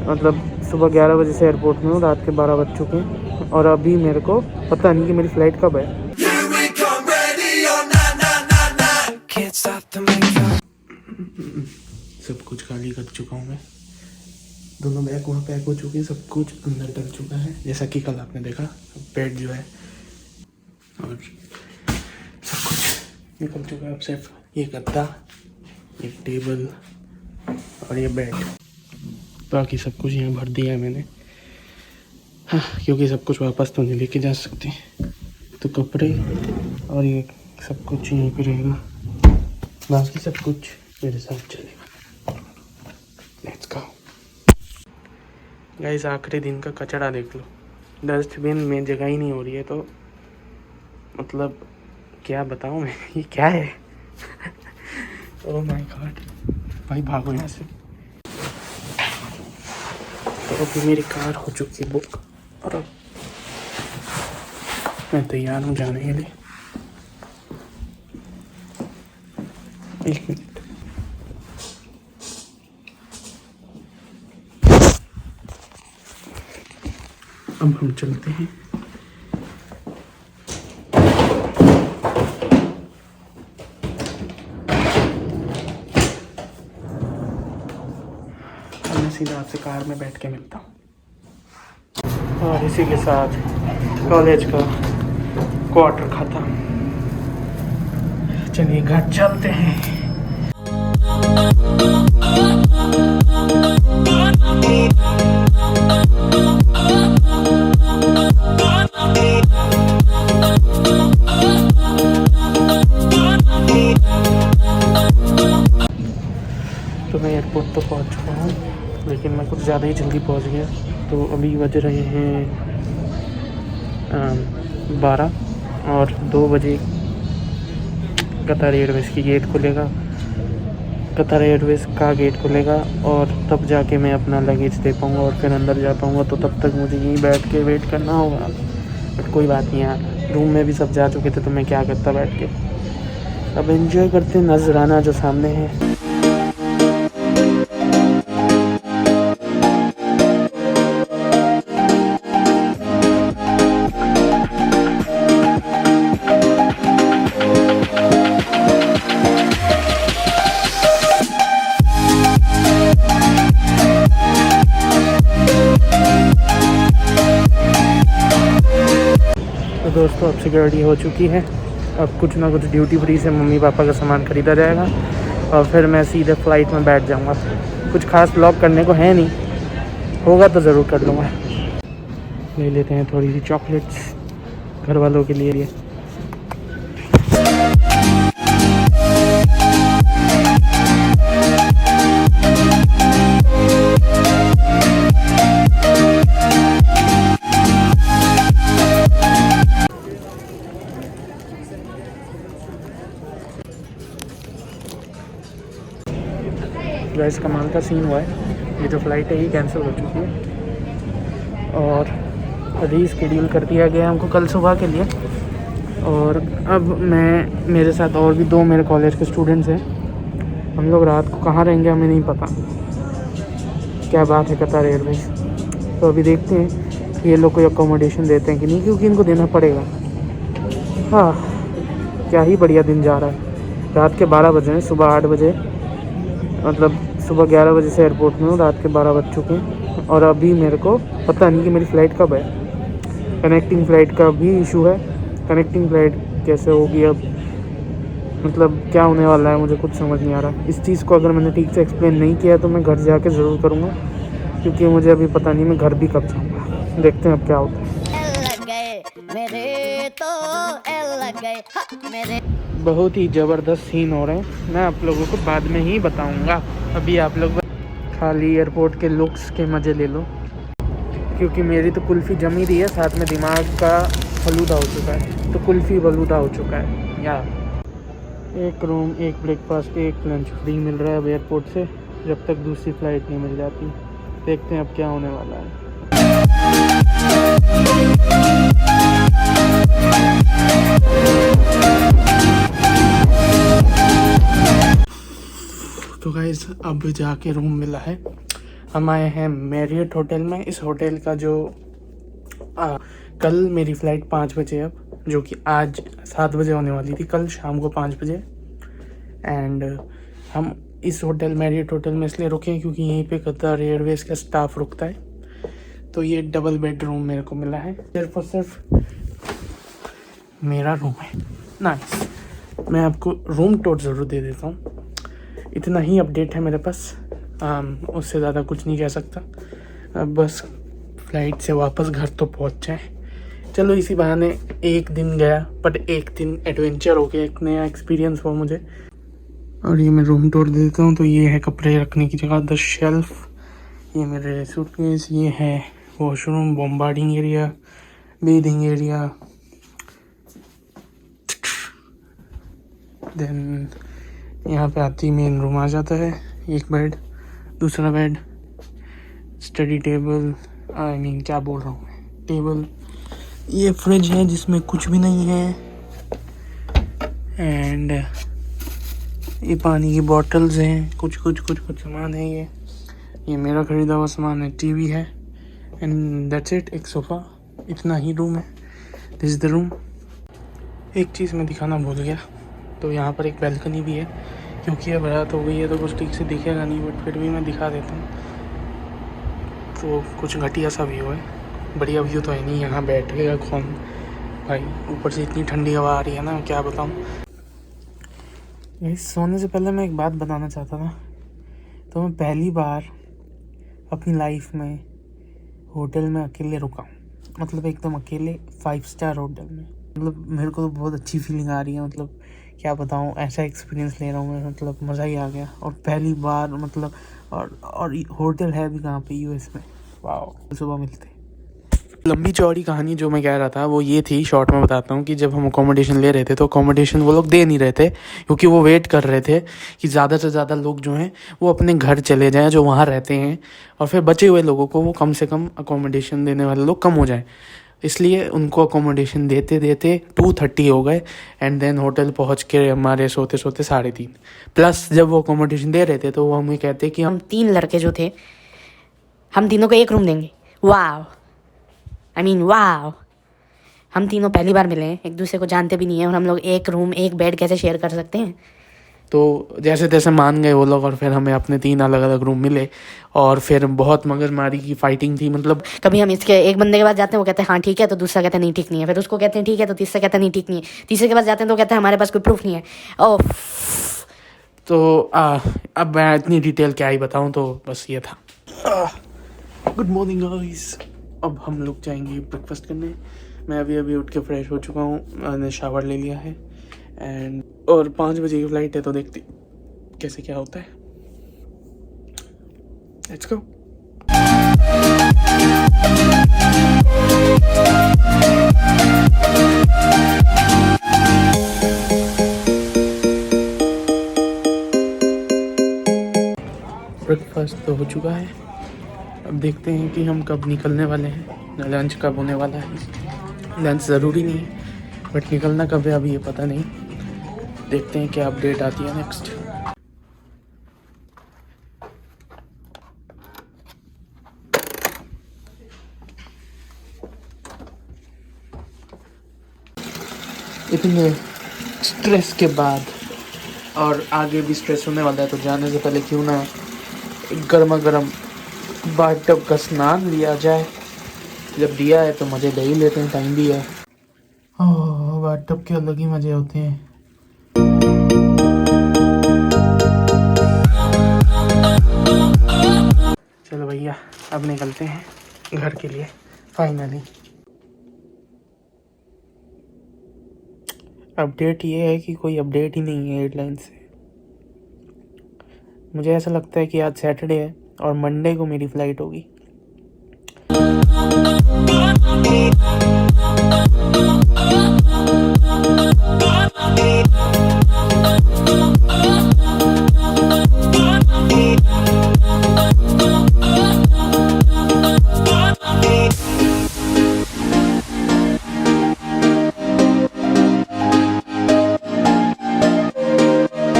मतलब सुबह 11 बजे से एयरपोर्ट में हूँ, रात के 12 बज चुके हैं और अभी मेरे को पता नहीं कि मेरी फ़्लाइट कब है। सब कुछ खाली कर चुका हूँ मैं, दोनों बैग वहाँ पैक हो चुके हैं, सब कुछ अंदर डल चुका है जैसा कि कल आपने देखा। बेड जो है और सब कुछ निकल चुका है। अब सिर्फ ये गद्दा, एक टेबल और ये बेड, बाकी सब कुछ यहाँ भर दिया है मैंने। हाँ, क्योंकि सब कुछ वापस तो नहीं लेके जा सकते, तो कपड़े और ये सब कुछ यहीं पे रहेगा, बाकी सब कुछ मेरे साथ चलेगा। Let's go guys. आखिरी दिन का कचरा देख लो, डस्टबिन में जगह ही नहीं हो रही है, तो मतलब क्या बताऊँ मैं, ये क्या है। ओह माय गॉड, भाई भागो यहाँ से। तो अभी मेरी कार हो चुकी है बुक और अब मैं तैयार हूँ जाने के लिए। एक मिनट, अब हम चलते हैं। मैं सीधा आपसे कार में बैठ के मिलता हूँ और इसी के साथ कॉलेज का क्वार्टर खत्म। चलिए घर चलते हैं। तो मैं एयरपोर्ट तो पहुंच चुका हूँ, लेकिन मैं कुछ ज़्यादा ही जल्दी पहुंच गया। तो अभी बज रहे हैं 12 और 2 बजे कतर एयरवेज़ की गेट खुलेगा, कतर एयरवेज़ का गेट खुलेगा और तब जाके मैं अपना लगेज दे पाऊँगा और फिर अंदर जा पाऊँगा। तो तब तक मुझे यहीं बैठ के वेट करना होगा। बट कोई बात नहीं यार, रूम में भी सब जा चुके थे तो मैं क्या करता बैठ के। अब एंजॉय करते हैं नजराना जो सामने है। तो दोस्तों अब सिक्योरिटी हो चुकी है, अब कुछ ना कुछ ड्यूटी फ्री से मम्मी पापा का सामान ख़रीदा जाएगा और फिर मैं सीधे फ़्लाइट में बैठ जाऊंगा। कुछ खास ब्लॉग करने को है नहीं, होगा तो ज़रूर कर लूँगा। ले लेते हैं थोड़ी सी चॉकलेट्स घर वालों के लिए। गाइस कमाल का सीन हुआ है, ये जो फ़्लाइट है ये कैंसिल हो चुकी है और रीस्केड्यूल कर दिया गया हमको कल सुबह के लिए। और अब मेरे साथ और भी 2 मेरे कॉलेज के स्टूडेंट्स हैं। हम लोग रात को कहाँ रहेंगे हमें नहीं पता, क्या बात है कतर एयरवेज़। तो अभी देखते हैं कि ये लोग कोई अकोमोडेशन देते हैं कि नहीं, क्योंकि इनको देना पड़ेगा। हाँ, क्या ही बढ़िया दिन जा रहा है। रात के 12 बजे हैं, सुबह 8 बजे मतलब सुबह 11 बजे से एयरपोर्ट में हूँ, रात के 12 बज चुके हैं और अभी मेरे को पता नहीं कि मेरी फ़्लाइट कब है। कनेक्टिंग फ़्लाइट का भी इशू है, कनेक्टिंग फ़्लाइट कैसे होगी अब, मतलब क्या होने वाला है मुझे कुछ समझ नहीं आ रहा। इस चीज़ को अगर मैंने ठीक से एक्सप्लेन नहीं किया तो मैं घर जाके ज़रूर करूँगा, क्योंकि मुझे अभी पता नहीं मैं घर भी कब जाऊँगा। देखते हैं अब क्या होता है। बहुत ही ज़बरदस्त सीन हो रहे हैं, मैं आप लोगों को बाद में ही बताऊँगा। अभी आप लोग खाली एयरपोर्ट के लुक्स के मज़े ले लो, क्योंकि मेरी तो कुल्फ़ी जमी रही है, साथ में दिमाग का फलूदा हो चुका है, तो कुल्फ़ी फलूदा हो चुका है यार। एक रूम, एक ब्रेकफास्ट, एक लंच फ्री मिल रहा है अब एयरपोर्ट से, जब तक दूसरी फ़्लाइट नहीं मिल जाती। देखते हैं अब क्या होने वाला है। तो गाइस अब जाके रूम मिला है, हम आए हैं मैरियट होटल में। इस होटल का जो कल मेरी फ़्लाइट 5 बजे अब, जो कि आज 7 बजे होने वाली थी, कल शाम को 5 बजे। एंड हम इस होटल मैरियट होटल में इसलिए रुके हैं क्योंकि यहीं पे कतर एयरवेज़ का स्टाफ रुकता है। तो ये डबल बेडरूम मेरे को मिला है, सिर्फ और सिर्फ मेरा रूम है। नाइस। मैं आपको रूम टूर ज़रूर दे देता हूँ, इतना ही अपडेट है मेरे पास। उससे ज़्यादा कुछ नहीं कह सकता। अब बस फ्लाइट से वापस घर तो पहुँच जाए। चलो इसी बहाने एक दिन गया, पर एक दिन एडवेंचर हो गया, एक नया एक्सपीरियंस हुआ मुझे। और ये मैं रूम टूर दे देता हूँ। तो ये है कपड़े रखने की जगह, द शेल्फ। ये मेरे सूटकेस। ये है washroom, bombarding area, bathing area. Then यहाँ पे आती मेन रूम आ जाता है। एक बेड, दूसरा bed, study table, I mean क्या बोल रहा हूँ मैं, टेबल। ये फ्रिज है जिसमें कुछ भी नहीं है। एंड ये पानी की बॉटल्स हैं, कुछ सामान है। ये मेरा ख़रीदा हुआ सामान है। टीवी है एंड दैट्स इट। एक सोफ़ा, इतना ही रूम है। This is the room. एक चीज़ मैं दिखाना भूल गया, तो यहाँ पर एक बैल्कनी भी है। क्योंकि अब रात हो गई है तो कुछ ठीक से दिखेगा नहीं, बट फिर भी मैं दिखा देता हूँ। तो कुछ घटिया सा व्यू है, बढ़िया व्यू तो है नहीं। यहाँ बैठेगा कौन भाई, ऊपर से इतनी ठंडी हवा आ रही है ना, क्या बताऊँ। इस सोने से पहले मैं एक बात बताना चाहता था। तो मैं पहली बार अपनी लाइफ में होटल में अकेले रुका हूँ, मतलब एकदम अकेले 5 स्टार होटल में। मतलब मेरे को तो बहुत अच्छी फीलिंग आ रही है, मतलब क्या बताऊँ, ऐसा एक्सपीरियंस ले रहा हूँ मैं, मतलब मज़ा ही आ गया। और पहली बार मतलब और होटल है भी कहाँ पे, यूएस में। वाह, सुबह मिलते। लंबी चौड़ी कहानी जो मैं कह रहा था वो ये थी, शॉर्ट में बताता हूँ कि जब हम अकोमोडेशन ले रहे थे तो अकोमोडेशन वो लोग दे नहीं रहे थे, क्योंकि वो वेट कर रहे थे कि ज़्यादा से ज़्यादा लोग जो हैं वो अपने घर चले जाएं जो वहाँ रहते हैं, और फिर बचे हुए लोगों को वो कम से कम अकोमोडेशन देने वाले लोग कम हो जाएं। इसलिए उनको अकोमोडेशन देते देते 2:30 हो गए। एंड देन होटल पहुँच के हमारे सोते सोते 3:30। प्लस जब वो अकोमोडेशन दे रहे थे तो वो हमें कहते कि हम 3 लड़के जो थे, हम तीनों को एक रूम देंगे। वाव, आई मीन वाव। हम तीनों पहली बार मिले हैं, एक दूसरे को जानते भी नहीं है, और हम लोग एक रूम एक बेड कैसे शेयर कर सकते हैं। तो जैसे तैसे मान गए वो लोग, और फिर हमें अपने 3 अलग अलग रूम मिले। और फिर बहुत मगजमारी की फाइटिंग थी। मतलब कभी हम इसके एक बंदे के पास जाते हैं, वो कहते हैं हाँ ठीक है, तो दूसरा कहता है नहीं ठीक नहीं है, फिर उसको कहते हैं ठीक है, तो तीसरा कहता है नहीं ठीक नहीं है, तीसरे के पास जाते हैं तो कहते हैं हमारे पास कोई प्रूफ नहीं है। ओह, तो अब मैं इतनी डिटेल क्या ही बताऊं, तो बस ये था। Good morning guys. अब हम लोग जाएंगे ब्रेकफास्ट करने। मैं अभी उठ के फ्रेश हो चुका हूँ, मैंने शावर ले लिया है। एंड और 5 बजे की फ़्लाइट है, तो देखते कैसे क्या होता है। Let's go. ब्रेकफास्ट तो हो चुका है, अब देखते हैं कि हम कब निकलने वाले हैं, लंच कब होने वाला है। लंच ज़रूरी नहीं है, बट निकलना कब है अभी ये पता नहीं। देखते हैं क्या अपडेट आती है नेक्स्ट। इतने स्ट्रेस के बाद, और आगे भी स्ट्रेस होने वाला है, तो जाने से पहले क्यों ना गर्मा गर्म बाथटब का स्नान लिया जाए। जब दिया है तो मज़े ले ही लेते हैं, टाइम भी है। ओह, बाथटब के अलग ही मज़े होते हैं। चलो भैया, अब निकलते हैं घर के लिए फाइनली। अपडेट ये है कि कोई अपडेट ही नहीं है एयरलाइन से। मुझे ऐसा लगता है कि आज सैटरडे है और मंडे को मेरी फ़्लाइट होगी।